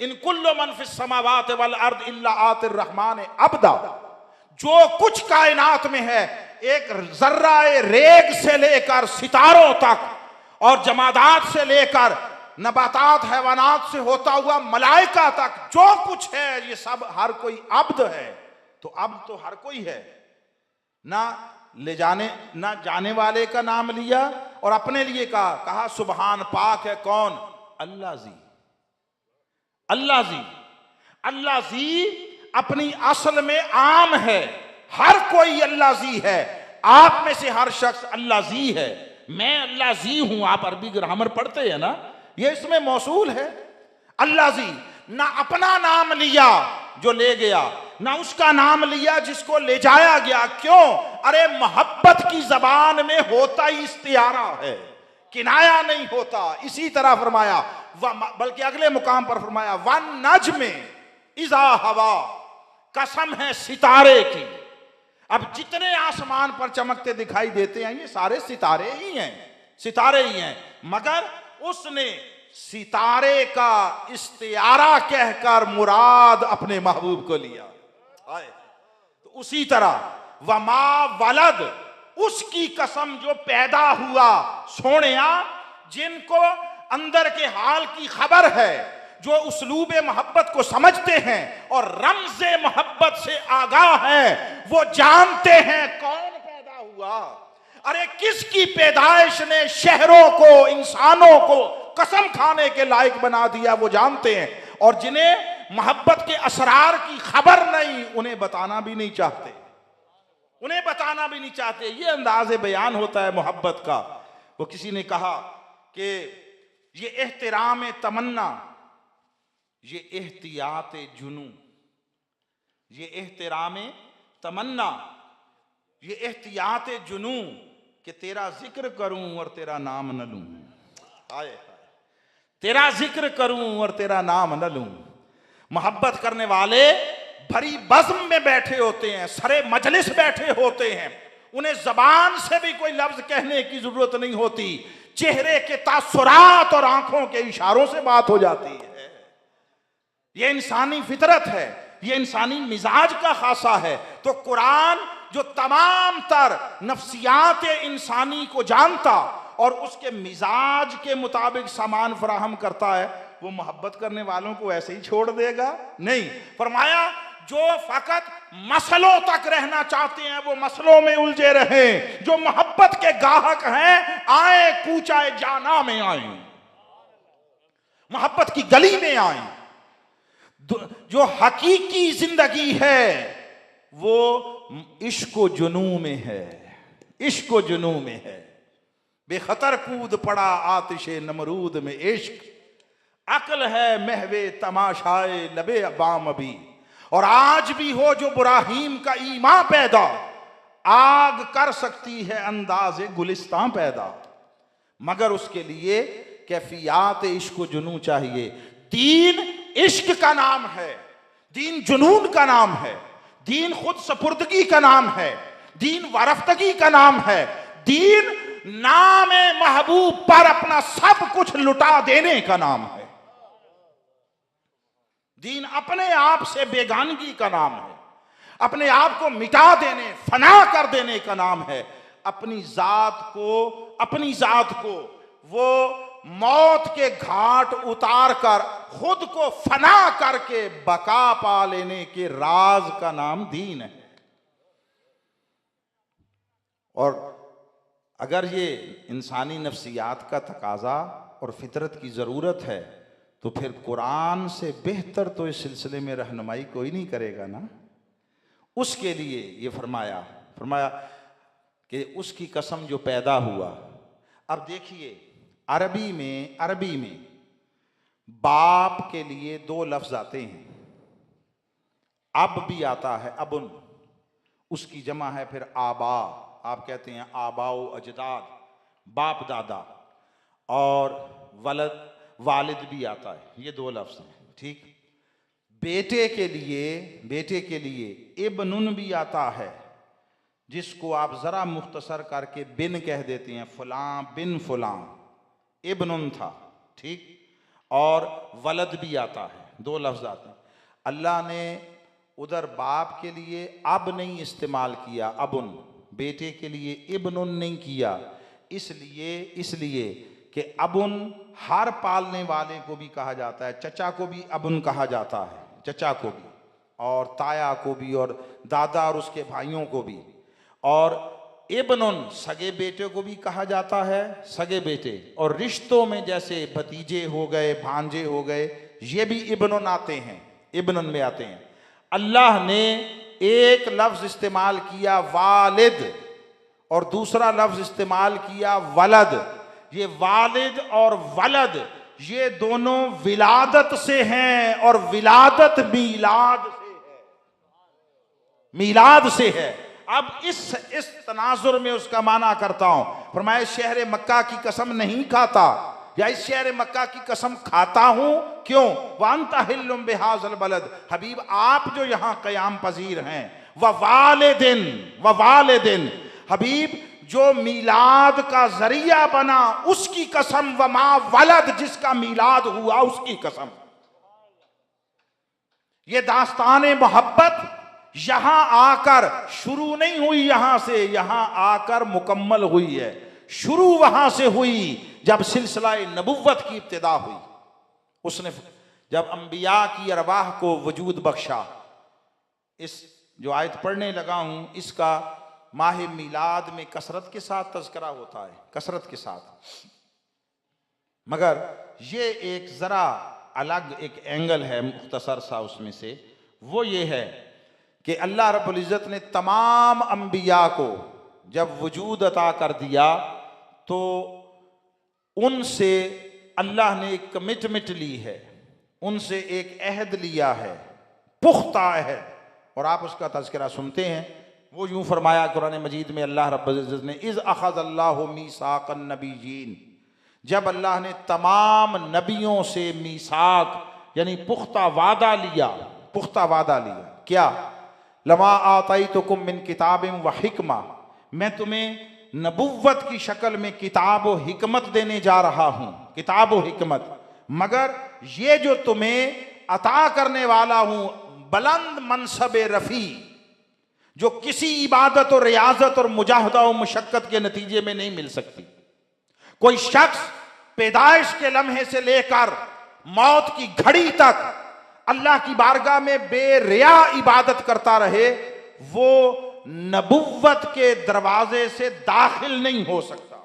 इन कुल्लु मन फिस समावाति वल अर्द इल्ला आतिर रहमान अब्दा, जो कुछ कायनात में है, एक जर्राए रेग से लेकर सितारों तक और जमादात से लेकर नबातात हैवानात से होता हुआ मलाइका तक, जो कुछ है ये सब हर कोई अब्द है। तो अब तो हर कोई है, ना ले जाने ना जाने वाले का नाम लिया और अपने लिए कहा सुबहान, पाक है कौन? अल्लाह जी, अल्लाह जी। अल्लाह जी अपनी असल में आम है, हर कोई अल्लाह जी है। आप में से हर शख्स अल्लाजी है, मैं अल्लाजी हूं। आप अरबी ग्रामर पढ़ते हैं ना, ये इसमें मौसूल है अल्लाजी। ना अपना नाम लिया जो ले गया, ना उसका नाम लिया जिसको ले जाया गया। क्यों? अरे मोहब्बत की जबान में होता ही इस्तियारा है, किनाया नहीं होता। इसी तरह फरमाया, बल्कि अगले मुकाम पर फरमाया, वन नज्म इज़ा हवा, कसम है सितारे की। अब जितने आसमान पर चमकते दिखाई देते हैं ये सारे सितारे ही हैं, सितारे ही हैं। मगर उसने सितारे का इस्तियारा कहकर मुराद अपने महबूब को लिया। तो उसी तरह वमा वलद, उसकी कसम जो पैदा हुआ सोनिया, जिनको अंदर के हाल की खबर है, जो उसलूब मोहब्बत को समझते हैं और रमज़े मोहब्बत से आगाह हैं, वो जानते हैं कौन पैदा हुआ। अरे किसकी पैदाइश ने शहरों को, इंसानों को कसम खाने के लायक बना दिया, वो जानते हैं। और जिन्हें मोहब्बत के असरार की खबर नहीं, उन्हें बताना भी नहीं चाहते, उन्हें बताना भी नहीं चाहते। ये अंदाज़े बयान होता है मोहब्बत का। वो किसी ने कहा कि ये एहतराम तमन्ना, ये एहतियात जुनू, ये एहतराम तमन्ना, ये एहतियात जुनू, कि तेरा जिक्र करूं और तेरा नाम न लूं। आए तेरा जिक्र करूं और तेरा नाम न लूं। मोहब्बत करने वाले भरी बज़्म में बैठे होते हैं, सरे मजलिस बैठे होते हैं, उन्हें जबान से भी कोई लफ्ज कहने की जरूरत नहीं होती, चेहरे के तासुरात और आंखों के इशारों से बात हो जाती है। यह इंसानी फितरत है, यह इंसानी मिजाज का खासा है। तो कुरान जो तमाम तर नफ्सियात इंसानी को जानता और उसके मिजाज के मुताबिक सामान फराहम करता है, वो मोहब्बत करने वालों को ऐसे ही छोड़ देगा? नहीं। फरमाया जो फकत मसलों तक रहना चाहते हैं वो मसलों में उलझे रहें, जो मोहब्बत के गाहक हैं आए कूचाए जाना में आए, मोहब्बत की गली में आए। जो हकीकी जिंदगी है वो इश्क व जुनू में है, इश्क व जुनू में है। बेखतर कूद पड़ा आतिशे नमरूद में इश्क, अक्ल है महवे तमाशाए लबे बाम अभी। और आज भी हो जो इब्राहीम का ईमान पैदा, आग कर सकती है अंदाज़े गुलिस्तां पैदा, मगर उसके लिए कैफियात इश्क व जुनू चाहिए। दीन इश्क का नाम है, दीन जुनून का नाम है, दीन खुद सपुर्दगी का नाम है, दीन वारफ्तगी का नाम है, दीन नामे महबूब पर अपना सब कुछ लुटा देने का नाम है। दीन अपने आप से बेगानगी का नाम है, अपने आप को मिटा देने, फना कर देने का नाम है। अपनी जात को वो मौत के घाट उतार कर खुद को फना करके बका पा लेने के राज का नाम दीन है। और अगर ये इंसानी नफ्सियात का तकाजा और फितरत की ज़रूरत है तो फिर कुरान से बेहतर तो इस सिलसिले में रहनुमाई कोई नहीं करेगा ना। उसके लिए ये फरमाया कि उसकी कसम जो पैदा हुआ। अब देखिए अरबी में बाप के लिए दो लफ्ज आते हैं, अब भी आता है अबुन, उसकी जमा है फिर आबा, आप कहते हैं आबाओ अजदाद, बाप दादा, और वलद वालिद भी आता है, ये दो लफ्ज हैं। ठीक। बेटे के लिए इब्नुन भी आता है, जिसको आप जरा मुख्तसर करके बिन कह देते हैं, फलां बिन फलां इब्नुन था। ठीक। और वलद भी आता है, दो लफ्ज आते हैं। अल्लाह ने उधर बाप के लिए अब नहीं इस्तेमाल किया, अबुन, बेटे के लिए इब्नुन नहीं किया, इसलिए कि अबुन हर पालने वाले को भी कहा जाता है, चचा को भी अबुन कहा जाता है, चचा को भी, और ताया को भी, और दादा और उसके भाइयों को भी। और इब्नुन सगे बेटे को भी कहा जाता है, सगे बेटे, और रिश्तों में जैसे भतीजे हो गए, भांजे हो गए, ये भी इब्नुन आते हैं, इब्नुन में आते हैं। अल्लाह ने एक लफ्ज इस्तेमाल किया वालिद, और दूसरा लफ्ज इस्तेमाल किया वलद। ये वालिद और वलद ये दोनों विलादत से हैं और विलादत मीलाद से है, मीलाद से है। अब इस तनाजुर में उसका माना करता हूं। फरमाया शहर मक्का की कसम नहीं खाता या इस शहर मक्का की कसम खाता हूं, क्यों? वांता हिल्लुम बिहाज़ल बलद, हबीब आप जो यहां कयाम पजीर हैं, व वालिदिन, हबीब जो मीलाद का जरिया बना उसकी कसम, व मा वलद जिसका मीलाद हुआ उसकी कसम। ये दास्तान मोहब्बत यहां आकर शुरू नहीं हुई, यहां से यहां आकर मुकम्मल हुई है। शुरू वहां से हुई जब सिलसिला नबुव्वत की इब्तिदा हुई। उसने जब अंबिया की अरवाह को वजूद बख्शा। इस जो आयत पढ़ने लगा हूं इसका माह मिलाद में कसरत के साथ तज़किरा होता है, कसरत के साथ, मगर ये एक ज़रा अलग एक एंगल है मुख्तसर सा उसमें से। वो ये है कि अल्लाह रब्बुल इज़्ज़त ने तमाम अंबिया को जब वजूद अता कर दिया तो उनसे अल्लाह ने एक कमिटमेंट ली है, उनसे एक अहद लिया है, पुख्ता अहद। और आप उसका तज़किरा सुनते हैं। वो यूं फरमाया कुरान मजीद में अल्लाह रब्बुल इज़्ज़त ने, इज़ अख़ज़ल्लाहु मीसाक़न नबिय्यीन, जब अल्लाह ने तमाम नबियों से मीसाक यानी पुख्ता वादा लिया, पुख्ता वादा लिया। क्या? लमा आतैतुकुम मिन किताबिन व हिकमा, मैं तुम्हें नबुव्वत की शक्ल में किताब व हिकमत देने जा रहा हूं, किताब व हिकमत, मगर ये जो तुम्हें अता करने वाला हूं बुलंद मनसब रफ़ी, जो किसी इबादत और रियाजत और मुजाहदा और मुशक्कत के नतीजे में नहीं मिल सकती। कोई शख्स पैदाइश के लम्हे से लेकर मौत की घड़ी तक अल्लाह की बारगाह में बेरिया इबादत करता रहे, वो नबुव्वत के दरवाजे से दाखिल नहीं हो सकता।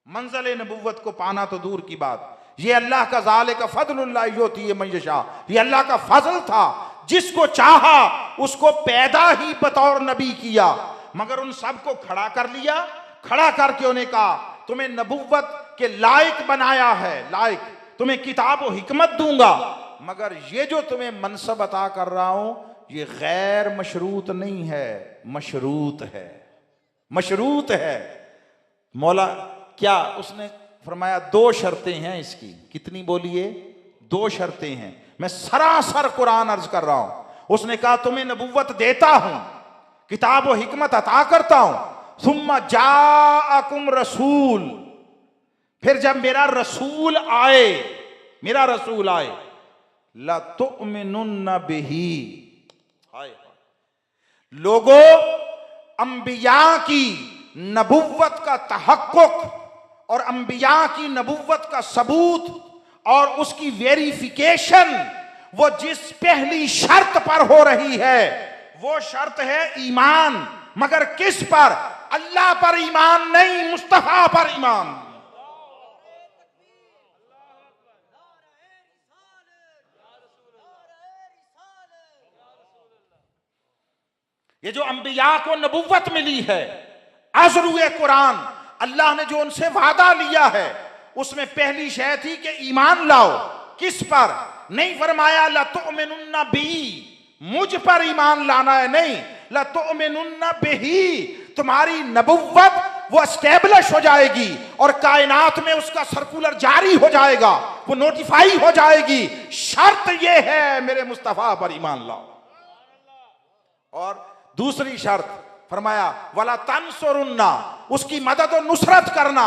मंज़िल नबुव्वत को पाना तो दूर की बात, ये अल्लाह का ज़ालिका फ़ज़्लुल्लाह युतीहि मन यशा, ये अल्लाह का फजल था, जिसको चाहा उसको पैदा ही बतौर नबी किया। मगर उन सबको खड़ा कर लिया, खड़ा करके उन्हें कहा तुम्हें नबुव्वत के लायक बनाया है, लायक, तुम्हें किताब व हिकमत दूंगा, मगर ये जो तुम्हें मनसब अता कर रहा हूं ये गैर मशरूत नहीं है, मशरूत है, मशरूत है। मौला क्या उसने फरमाया? 2 शर्तें हैं इसकी। कितनी बोलिए? 2 शर्तें हैं। मैं सरासर कुरान अर्ज कर रहा हूं। उसने कहा तुम्हें नबुव्वत देता हूं, किताब व हिकमत अता करता हूं, सुम्मा जाअकुम रसूल, फिर जब मेरा रसूल आए, मेरा रसूल आए, ला तुमिनुन्ना बिही, लोगों अंबिया की नबुव्वत का तहक्कुक और अंबिया की नबुव्वत का सबूत और उसकी वेरिफिकेशन वो जिस पहली शर्त पर हो रही है वो शर्त है ईमान। मगर किस पर? अल्लाह पर ईमान नहीं, मुस्तफा पर ईमान। ये जो अंबिया को नबुव्वत मिली है, अज़रुए कुरान, अल्लाह ने जो उनसे वादा लिया है उसमें पहली शय थी कि ईमान लाओ। किस पर? नहीं फरमाया ला तुमिनुन्ना बिही, मुझ पर ईमान लाना है, नहीं, ला तुमिनुन्ना बिही, तुम्हारी नबुव्वत वो एस्टेब्लिश हो जाएगी और कायनात में उसका सर्कुलर जारी हो जाएगा, वो नोटिफाई हो जाएगी। शर्त ये है मेरे मुस्तफा पर ईमान लाओ। और दूसरी शर्त फरमाया वला तंसुरुन्ना, उसकी मदद और नुसरत करना।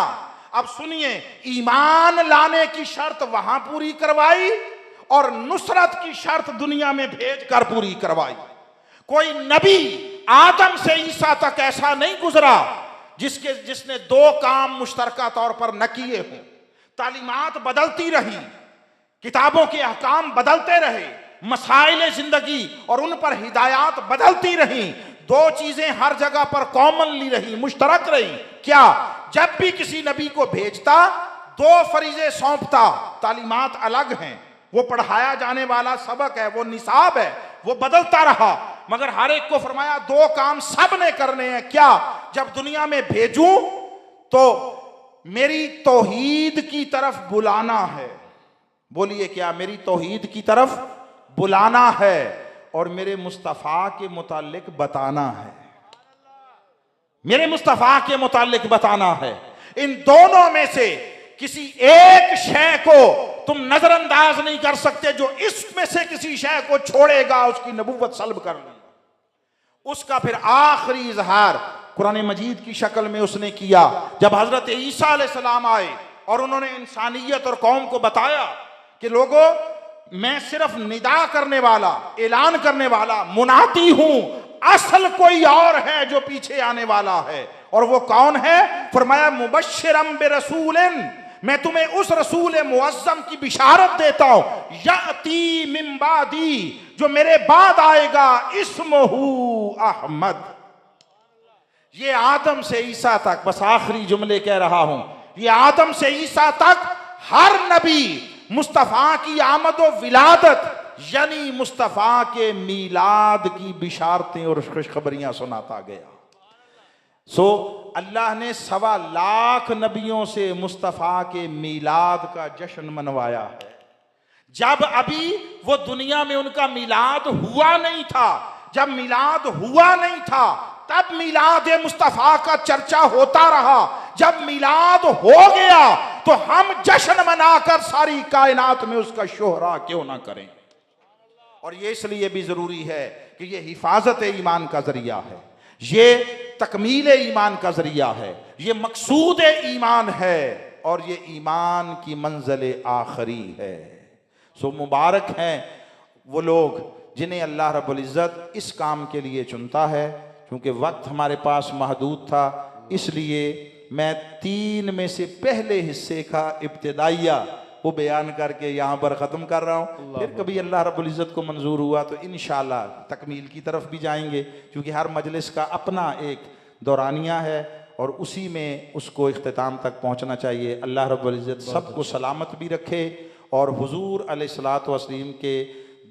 अब सुनिए, ईमान लाने की शर्त वहां पूरी करवाई और नुसरत की शर्त दुनिया में भेज कर पूरी करवाई। कोई नबी आदम से ईसा तक ऐसा नहीं गुजरा जिसने 2 काम मुश्तरका तौर पर न किए हों। तालीमात बदलती रही, किताबों के अहकाम बदलते रहे, मसाइल जिंदगी और उन पर हिदायत बदलती रही। 2 चीजें हर जगह पर कॉमनली रही, मुश्तरक रही। क्या? जब भी किसी नबी को भेजता 2 फरीजे सौंपता। तालीमात अलग हैं, वो पढ़ाया जाने वाला सबक है, वो निसाब है, वो बदलता रहा, मगर हर एक को फरमाया दो काम सब ने करने हैं। क्या? जब दुनिया में भेजूं तो मेरी तौहीद की तरफ बुलाना है। बोलिए क्या? मेरी तौहीद की तरफ बुलाना है और मेरे मुस्तफ़ा के मुतालिक बताना है। मेरे मुस्तफ़ा के मुतालिक बताना है। इन दोनों में से किसी एक शय को तुम नजरअंदाज नहीं कर सकते। जो इसमें से किसी शय को छोड़ेगा उसकी नबूवत सल्ब कर लूंगा। उसका फिर आखिरी इजहार कुरान मजीद की शक्ल में उसने किया जब हजरत ईसा अलैहिस्सलाम आए और उन्होंने इंसानियत और कौम को बताया कि लोगों, मैं सिर्फ निदा करने वाला, ऐलान करने वाला, मुनादी हूं, असल कोई और है जो पीछे आने वाला है। और वो कौन है? फरमाया मुबश्शिरम बिरसूलिन, मैं तुम्हें उस रसूल मुअज्जम की बिशारत देता हूं, याती मिन बादी, जो मेरे बाद आएगा, इस्मुहु अहमद। ये आदम से ईसा तक, बस आखिरी जुमले कह रहा हूं, ये आदम से ईसा तक हर नबी मुस्तफ़ा की आमद व विलादत यानी मुस्तफ़ा के मीलाद की बिशारतें और खुशखबरियां सुनाता गया। अल्लाह ने 1.25 लाख नबियों से मुस्तफ़ा के मीलाद का जश्न मनवाया है। जब अभी वो दुनिया में उनका मीलाद हुआ नहीं था, जब मीलाद हुआ नहीं था तब मीलाद मुस्तफ़ा का चर्चा होता रहा। जब मीलाद हो गया तो हम जश्न मनाकर सारी कायनात में उसका शोहरा क्यों ना करें। और ये इसलिए भी जरूरी है कि ये हिफाजत ईमान का जरिया है, ये तकमील ईमान का जरिया है, ये मकसूद ईमान है और ये ईमान की मंजिल आखिरी है। मुबारक हैं वो लोग जिन्हें अल्लाह रब्बुल इज़्ज़त इस काम के लिए चुनता है। क्योंकि वक्त हमारे पास महदूद था, इसलिए मैं 3 में से पहले हिस्से का इब्तिदाइया वो बयान करके यहाँ पर ख़त्म कर रहा हूँ। फिर कभी अल्लाह रब्बुल इज़्ज़त को मंजूर हुआ तो इंशाअल्लाह तकमील की तरफ भी जाएंगे, क्योंकि हर मजलिस का अपना एक दौरानिया है और उसी में उसको इख्तिताम तक पहुँचना चाहिए। अल्लाह रब्बुल इज़्ज़त सबको सलामत भी रखे और हुजूर अलैहिस्सलातु वस्सलाम के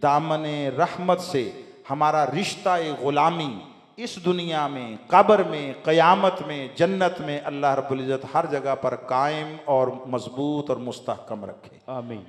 दामन रहमत से हमारा रिश्ता ग़ुलामी इस दुनिया में, कब्र में, क़यामत में, जन्नत में अल्लाह रब्बुल इज़्ज़त हर जगह पर कायम और मजबूत और मुस्तहकम रखे। आमीन।